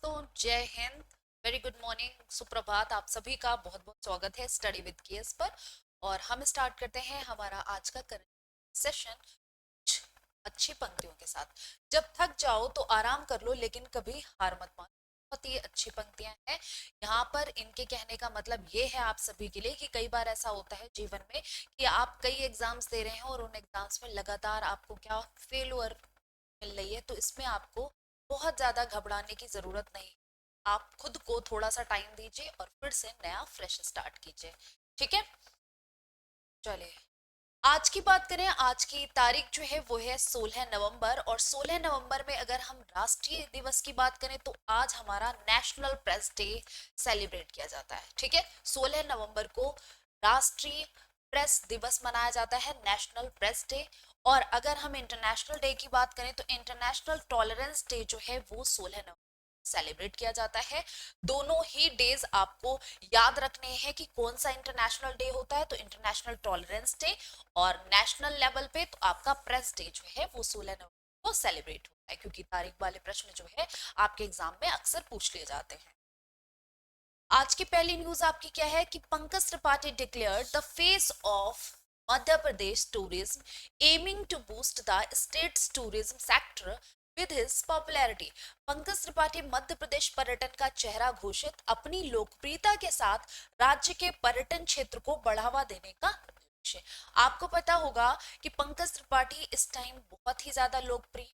दोस्तों, जय Hind. Very good morning, सुप्रभात। आप सभी का बहुत बहुत स्वागत है स्टडी विद केएस पर। और हम स्टार्ट करते हैं हमारा आज का करंट सेशन कुछ अच्छी पंक्तियों के साथ। जब थक जाओ तो आराम कर लो, लेकिन कभी हार मत मानो। बहुत ही अच्छी पंक्तियां हैं। यहाँ पर इनके कहने का मतलब ये है आप सभी के लिए कि कई बार ऐसा होता है जीवन में कि आप कई एग्जाम्स दे रहे हैं और उन एग्जाम्स में लगातार आपको क्या फेलुअर मिल रही है। तो इसमें आपको बहुत ज्यादा घबराने की जरूरत नहीं। आप खुद को थोड़ा सा टाइम दीजिए और फिर से नया फ्रेश स्टार्ट कीजिए। ठीक है, चलिए आज की बात करें। आज की तारीख जो है वो है 16 नवंबर। और 16 नवंबर में अगर हम राष्ट्रीय दिवस की बात करें तो आज हमारा नेशनल प्रेस डे सेलिब्रेट किया जाता है। ठीक है, 16 नवंबर को राष्ट्रीय प्रेस दिवस मनाया जाता है, नेशनल प्रेस डे। और अगर हम इंटरनेशनल डे की बात करें तो इंटरनेशनल टॉलरेंस डे जो है वो 16 नवंबर सेलिब्रेट किया जाता है। दोनों ही डेज आपको याद रखने हैं कि कौन सा इंटरनेशनल डे होता है। तो इंटरनेशनल टॉलरेंस डे, और नेशनल लेवल पे तो आपका प्रेस डे जो है वो 16 नवंबर को सेलिब्रेट होता है, क्योंकि तारीख वाले प्रश्न जो है आपके एग्जाम में अक्सर पूछ लिए जाते हैं। आज की पहली न्यूज आपकी क्या है कि Pankaj Tripathi declared the face of Madhya Pradesh tourism, aiming to boost the state's tourism sector with his popularity. Pankaj Tripathi Madhya Pradesh पर्यटन का चेहरा घोषित, अपनी लोकप्रियता के साथ राज्य के पर्यटन क्षेत्र को बढ़ावा देने का लक्ष्य। आपको पता होगा कि पंकज त्रिपाठी इस टाइम बहुत ही ज्यादा लोकप्रिय,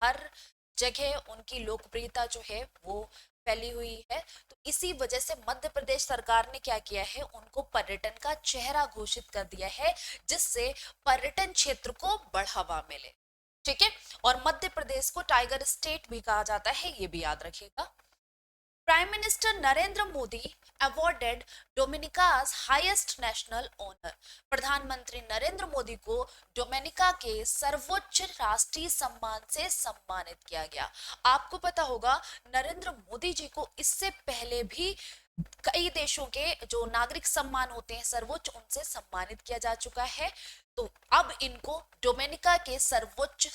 हर जगह उनकी लोकप्रियता जो है वो फैली हुई है। तो इसी वजह से मध्य प्रदेश सरकार ने क्या किया है, उनको पर्यटन का चेहरा घोषित कर दिया है, जिससे पर्यटन क्षेत्र को बढ़ावा मिले। ठीक है, और मध्य प्रदेश को टाइगर स्टेट भी कहा जाता है, ये भी याद रखिएगा। Prime minister Narendra Modi awarded Dominica's highest national honour. प्रधानमंत्री नरेंद्र मोदी को डोमिनिका के सर्वोच्च राष्ट्रीय सम्मान से सम्मानित किया गया। आपको पता होगा नरेंद्र मोदी जी को इससे पहले भी कई देशों के जो नागरिक सम्मान होते हैं सर्वोच्च, उनसे सम्मानित किया जा चुका है। तो अब इनको डोमिनिका के सर्वोच्च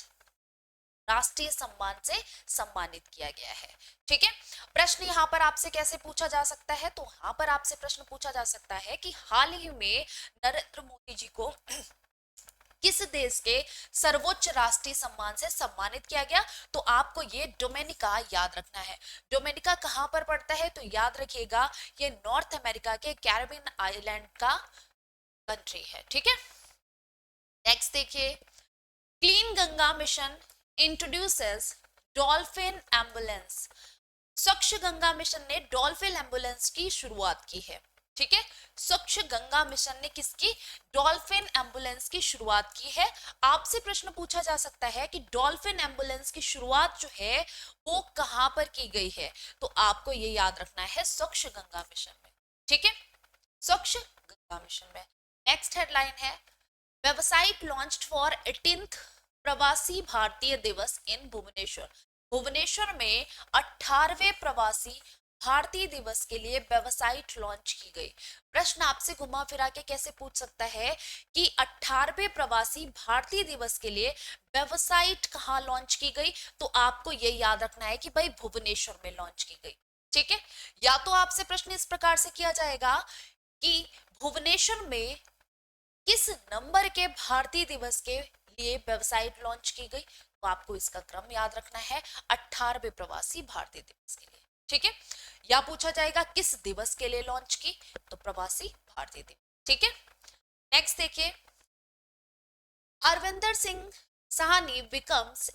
राष्ट्रीय सम्मान से सम्मानित किया गया है। ठीक है, प्रश्न यहाँ पर आपसे कैसे पूछा जा सकता है, तो यहाँ पर आपसे प्रश्न पूछा जा सकता है कि हाल ही में नरेंद्र मोदी जी को किस देश के सर्वोच्च राष्ट्रीय सम्मान से सम्मानित किया गया। तो आपको ये डोमिनिका याद रखना है। डोमिनिका कहां पर पड़ता है, तो याद रखिएगा ये नॉर्थ अमेरिका के कैरिबियन आइलैंड का कंट्री है। ठीक है, नेक्स्ट देखिए, clean Ganga mission introduces dolphin ambulance. स्वच्छ गंगा मिशन ने डॉल्फिन एम्बुलेंस की शुरुआत की है। ठीक है, स्वच्छ गंगा मिशन ने किसकी, डॉल्फिन एम्बुलेंस की शुरुआत की है। आपसे प्रश्न पूछा जा सकता है कि डॉल्फिन एम्बुलेंस की शुरुआत जो है वो कहां पर की गई है। तो आपको ये याद रखना है, स्वच्छ गंगा मिशन में। ठीक है, स्वच्छ गंगा मिशन में। नेक्स्ट हेडलाइन है, वेबसाइट लॉन्च्ड फॉर 18th प्रवासी भारतीय दिवस इन भुवनेश्वर। भुवनेश्वर में 18वें प्रवासी भारतीय दिवस के लिए वेबसाइट लॉन्च की गई। प्रश्न आपसे घुमा फिरा के कैसे पूछ सकता है कि 18वें प्रवासी भारतीय दिवस के लिए वेबसाइट कहाँ लॉन्च की गई। तो आपको ये याद रखना है कि भाई भुवनेश्वर में लॉन्च की गई। ठीक है, या तो आपसे प्रश्न इस प्रकार से किया जाएगा कि भुवनेश्वर में किस नंबर के भारतीय दिवस के लिए वेबसाइट लॉन्च की गई। तो आपको इसका क्रम याद रखना है, 18वें प्रवासी भारतीय दिवस के लिए। ठीक है, या पूछा जाएगा किस दिवस के लिए लॉन्च की, तो प्रवासी भारतीय दिवस। ठीक है, नेक्स्ट देखिए, Arvinder Singh Sahni becomes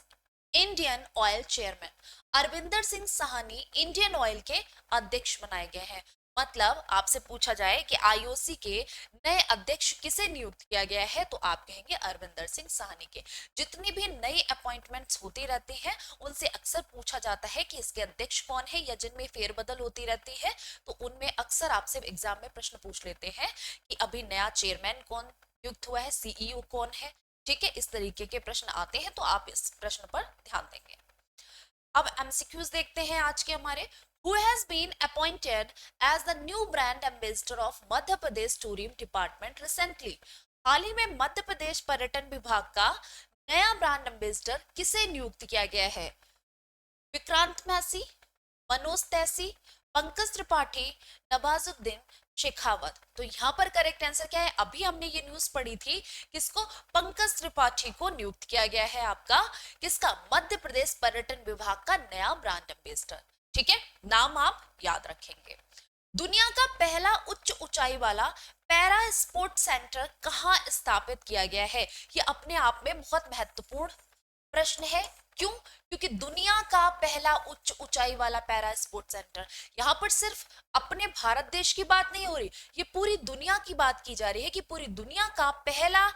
Indian oil chairman. Arvinder Singh Sahni Indian oil के अध्यक्ष बनाए गए हैं। मतलब आपसे पूछा जाए कि आईओसी के नए अध्यक्ष किसे नियुक्त किया गया है, तो आप कहेंगे अरविंदर सिंह साहनी के। जितनी भी नई अपॉइंटमेंट्स होती रहती हैं उनसे अक्सर पूछा जाता है कि इसके अध्यक्ष कौन है, या जिनमें फेरबदल होती रहती है तो उनमें अक्सर आपसे एग्जाम में प्रश्न पूछ लेते हैं कि अभी नया चेयरमैन कौन नियुक्त हुआ है, सीईओ कौन है। ठीक है, इस तरीके के प्रश्न आते हैं, तो आप इस प्रश्न पर ध्यान देंगे। अब एमसीक्यूज देखते हैं आज के हमारे। Who has been appointed as the new brand ambassador of Madhya Pradesh tourism department recently? हाल ही में मध्य प्रदेश पर्यटन विभाग का नया ब्रांड एम्बेसडर किसे नियुक्त किया गया है। विक्रांत मैसी, मनोज तैसी, पंकज त्रिपाठी, नवाजुद्दीन शेखावत। तो यहाँ पर करेक्ट आंसर क्या है? अभी हमने ये न्यूज पढ़ी थी, किसको? पंकज त्रिपाठी को नियुक्त किया गया है आपका किसका? मध्य प्रदेश पर्यटन विभाग का नया ब्रांड एम्बेसडर। ठीक है, नाम आप याद रखेंगे। दुनिया का पहला उच्च ऊंचाई वाला पैरा स्पोर्ट सेंटर कहाँ स्थापित किया गया है? ये अपने आप में बहुत महत्वपूर्ण प्रश्न है। क्यों? क्योंकि दुनिया का पहला उच्च ऊंचाई वाला पैरा स्पोर्ट सेंटर, यहां पर सिर्फ अपने भारत देश की बात नहीं हो रही, ये पूरी दुनिया की बात की जा रही है कि पूरी दुनिया का पहला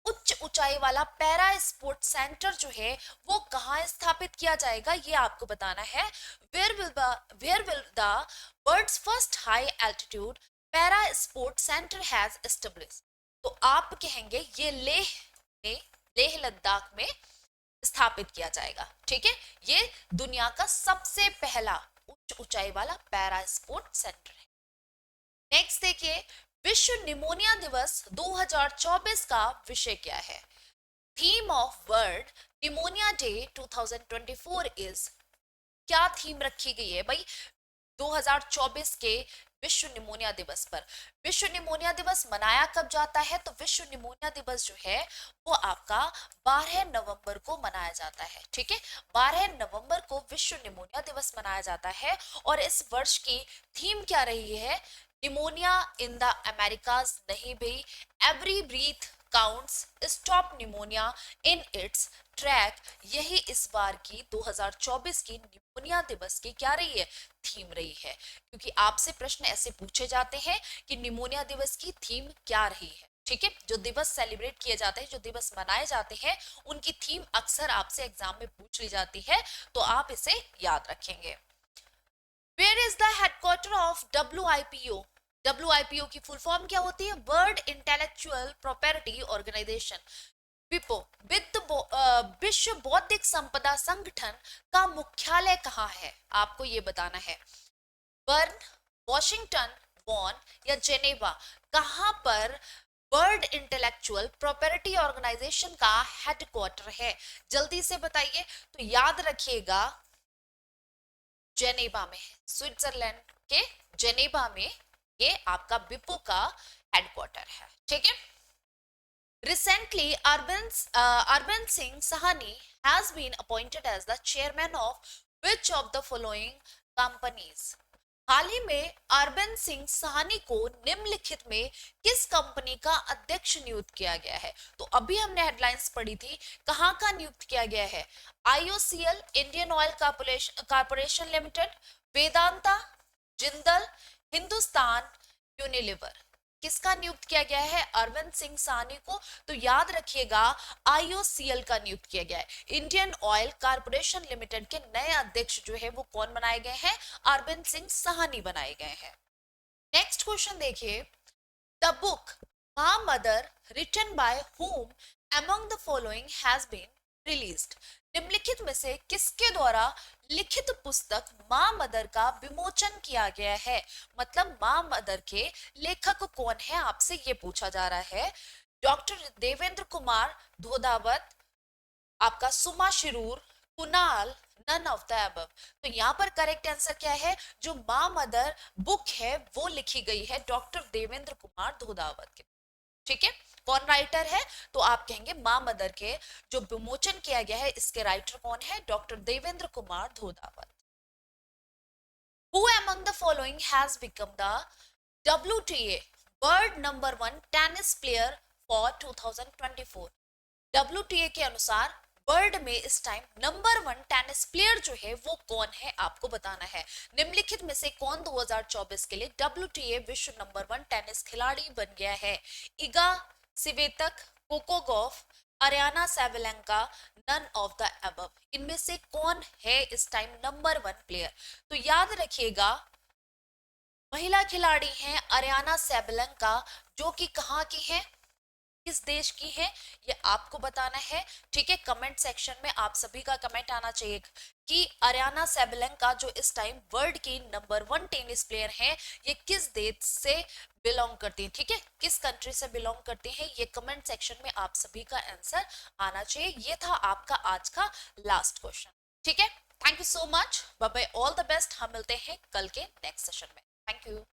उच्च ऊंचाई वाला पैरा स्पोर्ट सेंटर जो है वो कहाँ स्थापित किया जाएगा, ये आपको बताना है। Where will the world's first high altitude para sport centre has established? तो आप कहेंगे ये लेह लद्दाख में स्थापित किया जाएगा। ठीक है, ये दुनिया का सबसे पहला उच्च ऊंचाई वाला पैरा स्पोर्ट सेंटर है। नेक्स्ट देखिए, विश्व निमोनिया दिवस 2024 का विषय क्या है? Theme of world pneumonia day 2024 is, क्या थीम रखी गई है भाई 2024 के विश्व निमोनिया दिवस पर? विश्व निमोनिया दिवस मनाया कब जाता है? तो विश्व निमोनिया दिवस जो है वो आपका 12 नवंबर को मनाया जाता है। ठीक है, 12 नवंबर को विश्व निमोनिया दिवस मनाया जाता है। और इस वर्ष की थीम क्या रही है? निमोनिया इन द अमेरिकाज नहीं भाई, every breath counts, stop pneumonia in its track. यही इस बार की 2024 की निमोनिया दिवस की क्या रही है? थीम रही है। क्योंकि आपसे प्रश्न ऐसे पूछे जाते हैं कि निमोनिया दिवस की थीम क्या रही है। ठीक है, जो दिवस सेलिब्रेट किए जाते हैं, जो दिवस मनाए जाते हैं, उनकी थीम अक्सर आपसे एग्जाम में पूछ ली जाती है, तो आप इसे याद रखेंगे। Where is the headquarter of WIPO? WIPO की फुल फॉर्म क्या होती है? World intellectual property organisation. विपो विश्व बौद्धिक संपदा संगठन का मुख्यालय कहाँ है? आपको ये बताना है। बर्न, वॉशिंगटन, बॉन या जेनेवा, कहां पर वर्ल्ड इंटेलेक्चुअल प्रॉपर्टी ऑर्गेनाइजेशन का हेडक्वार्टर है? जल्दी से बताइए। तो याद रखिएगा, जेनेवा में है, स्विट्जरलैंड के जेनेवा में ये आपका विपो का हेडक्वार्टर है। ठीक है, recently Arban Singh Sahani has been appointed as the chairman of which of the following companies? हाल ही में अरविंद सिंह साहनी को निम्नलिखित में किस कंपनी का अध्यक्ष नियुक्त किया गया है? तो अभी हमने हेडलाइंस पढ़ी थी, कहां का नियुक्त किया गया है? IOCL, Indian oil corporation limited, Vedanta, Jindal, Hindustan Unilever. किसका नियुक्त किया गया है अरविंद सिंह साहनी को? तो याद रखिएगा, IOCL का नियुक्त किया गया है। इंडियन ऑयल कॉर्पोरेशन लिमिटेड के नए अध्यक्ष जो है वो कौन बनाए गए हैं? अरविंद सिंह साहनी बनाए गए हैं। नेक्स्ट क्वेश्चन देखिए, the book Maa mother written by whom among the following has been released? निम्नलिखित में से किसके द्वारा लिखित पुस्तक मां मदर का विमोचन किया गया है? मतलब मां मदर के लेखक कौन है, आपसे ये पूछा जा रहा है। डॉक्टर देवेंद्र कुमार धोधावत, आपका Suma Shirur, Kunal, none of the above. तो यहाँ पर करेक्ट आंसर क्या है? जो मां मदर बुक है वो लिखी गई है डॉक्टर देवेंद्र कुमार धोधावत के। ठीक है, कौन राइटर है? तो आप कहेंगे मां मदर के जो विमोचन किया गया है इसके राइटर कौन है? Doctor Devendra Kumar Dhodhawat. Who among the following has become the WTA world number 1 tennis player for 2024? WTA के अनुसार वर्ल्ड में इस टाइम नंबर 1 टेनिस प्लेयर जो है वो कौन है, आपको बताना है। निम्नलिखित में से कौन 2024 के लिए WTA विश्व नंबर 1 टेनिस खिलाड़ी बन गया है? Iga Swiatek, Coco Gauff, Aryna Sabalenka, none of the above. इनमें से कौन है इस टाइम नंबर 1 प्लेयर? तो याद रखिएगा, महिला खिलाड़ी हैं अरियाना सैबलेंका, जो कि कहाँ की है, किस देश की है, ये आपको बताना है। ठीक है, कमेंट सेक्शन में आप सभी का कमेंट आना चाहिए कि अरियाना सैबलेंका जो इस टाइम वर्ल्ड की नंबर 1 टेनिस प्लेयर हैं, ये किस देश से बिलोंग करती हैं। ठीक है, किस कंट्री से बिलोंग करती हैं, ये कमेंट सेक्शन में आप सभी का आंसर आना चाहिए। ये था आपका आज का लास्ट क्वेश्चन। ठीक है, thank you so much, bye bye, all the best. हम मिलते हैं कल के नेक्स्ट सेशन में। Thank you.